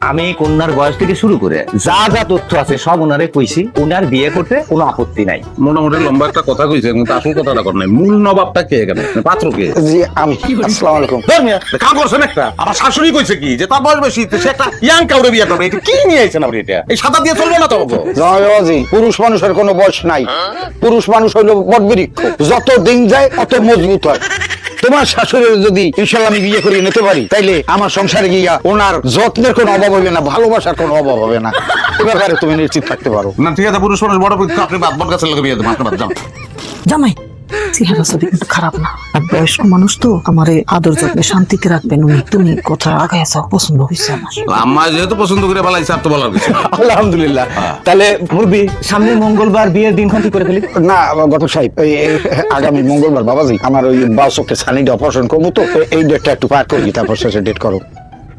আমি কন্যার বয়স থেকে শুরু করে যা যা তথ্য আছে সব ওনারে কইছি, ওনার বিয়ে করতে কোনো আপত্তি নাই। মোটামুটি লম্বা একটা কথা কইছে, কিন্তু আসল কথাটা কর নাই। মূল নবাবটা কে এখানে, পাত্র কে? জি আমি। আসসালামু আলাইকুম। কাম করছেন একটা। আমার শাশুড়ি কইছে কি যে তার বয়স বেশি, সে একটা ইয়াং কাউরে বিয়ে করবে। এটা কি নিয়ে আইছেন আপনি? এটা এই সাদা দিয়ে চলবে না তো? জি, পুরুষ মানুষের কোনো বয়স নাই। পুরুষ মানুষ হলো বটবৃক্ষ, যত দিন যায় তত মজবুত হয়। তোমার শাশুড়ির যদি ইনশাল্লাহ আমি বিয়ে করিয়ে নিতে পারি, তাইলে আমার সংসারে গিয়া ওনার যত্নের কোনো অভাব হবে না, ভালোবাসার কোনো অভাব হবে না। এ ব্যাপারে তুমি নিশ্চিত থাকতে পারো। না ঠিক আছে, পুরুষ মানুষ বড় আপনি বাদ গাছের লোক বিয়ে দেবেন। আপনার যান। জামাই চেহারা ছবি কিন্তু খারাপ না, আর বয়স্ক মানুষ তো আমারে আদর যত্নে শান্তিতে রাখবেন উনি। তুমি কথা আগায় যাও, পছন্দ হয়েছে আমার। আম্মা যেহেতু পছন্দ করে ফেলাইছে, আর তো বলার কিছু না। আলহামদুলিল্লাহ। তাহলে মুরব্বী, সামনে মঙ্গলবার বিয়ের দিনক্ষণ ঠিক করে ফেলি। না গত সাহেব, আগামী মঙ্গলবার বাবাজি আমার ওই বাউচকে ছানিটা অপারেশন করবো, তো এই ডেটটা একটু পার করি, তারপর শেষে ডেট করো।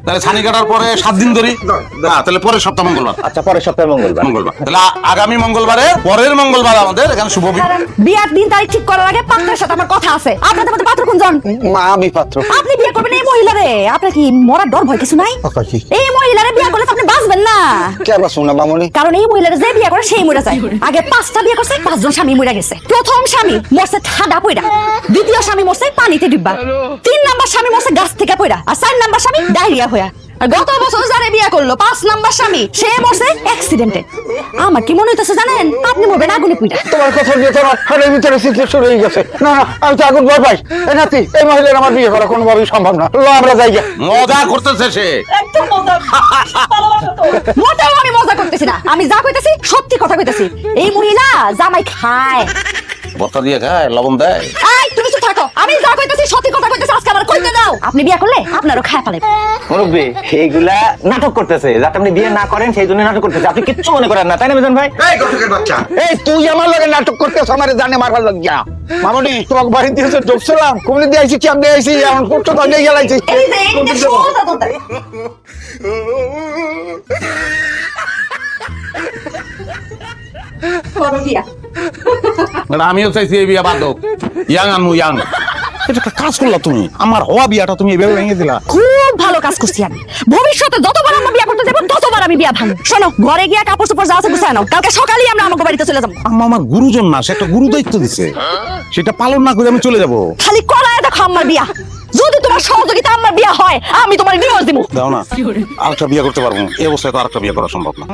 তাহলে ছানি কাটার পরে 7 দিন ধরি। না তাহলে পরের সপ্তাহ মঙ্গলবার। আচ্ছা, পরের সপ্তাহে মঙ্গলবার। মঙ্গলবার তাহলে আগামী মঙ্গলবারে, পরের মঙ্গলবার আমাদের এখানে শুভ বিবাহ। বিয়ার দিন তারিখ ঠিক করার আগে পাত্রের সাথে আমার কথা আছে। আপনাদের মধ্যে পাত্র কোনজন? মা আমি পাত্র। আপনি বিয়ে করবেন এই মহিলারে? আপনার কি মরার ডর ভয় কিছু নাই? এই মহিলারে বিয়ে করলে তো আপনি বাঁচবেন না। কে বাসু না মামনি? কারণ এই মহিলারে যে বিয়ে করে সেই মরে যায়। আগে 5টা বিয়ে করছে, 5 জন স্বামী মরে গেছে। প্রথম স্বামী মরছে ঠাডা পইড়া, দ্বিতীয় স্বামী মরছে পানিতে ডিব্বা, 3 নাম্বার স্বামী মরছে গাছ থেকে পইড়া, আর 4 নাম্বার স্বামী ডায়রিয়া হইয়া। আর গত বছর যারে বিয়ে করলো 5 নাম্বার স্বামী, সে মরছে অ্যাক্সিডেন্টে। আমার কি মনে হইতেছে জানেন, আপনি মরবেন আগুনে পুইড়া। তোমার কথা দিয়ে তোমার হাড়ের ভিতরে চিত্র শুরু হয়ে গেছে। না না, আমি তো আগুন ভয় পাই। এই নাতি, এই মহিলার আমার বিয়ে করা কোনোভাবেই সম্ভব না। লো আমরা যাই গিয়া। মজা করতেছে সে। মোটেও আমি মজা করতেছি না, আমি যা কইতেছি সত্যি কথা কইতেছি। এই মহিলা জামাই খায়, ভর্তা দিয়ে খায়, লবণ দেয়। এই তুমি চুপ থাকো, আমি যা কইতেছি সত্যি কথা কইতেছি। আজকে আমার কইতে দাও। আপনি বিয়ে করলে আপনারও খায় ফেলে। মুরব্বী, এইগুলা নাটক করতেছে, যাতে আপনি বিয়ে না করেন সেই জন্য নাটক করতেছে। আপনি কিচ্ছু মনে করেন না, তাই না মিজান ভাই? এই গটকের বাচ্চা, এই তুই আমার লগে নাটক করতেছ, আমারে জানে মারবার লাগিয়া। মামনি তোমাকে বাড়ি দিয়েছে, ঢুকছিলাম কুমড়ি দিয়ে আইছি, কেমন দিয়ে আইছি, এমন করছো তো নিয়ে গেলাইছি। এই যে এইটা সোজা তো তাই। করো বিয়া। আমিও চাইছি এই বিয়া বাদ দাও। ইয়াং আনমু ইয়াং। এটা একটা কাজ করলা তুমি, আমার হওয়া বিয়াটা তুমি এভাবে ভেঙে দিলা। খুব ভালো কাজ করছি আমি। ভবিষ্যতে যতবার আমরা বিয়ে করতে যাব ততবার আমি বিয়া ভাঙব। শোনো, ঘরে গিয়া কাপড় চোপড় যা আছে গুছায় নাও, কালকে সকালেই আমরা আমাকে বাড়িতে চলে যাব। আম্মা আমার গুরুজন না, সে একটা গুরু দায়িত্ব দিছে, সেটা পালন না করে আমি চলে যাব। খালি করায় দেখো আমার বিয়া। যদি তোমার সহযোগিতা আমার বিয়া হয়, আমি তোমার ডিভোর্স দিব। দাও না, আরেকটা বিয়ে করতে পারবো। এই অবস্থায় তো আরেকটা বিয়ে করা সম্ভব না।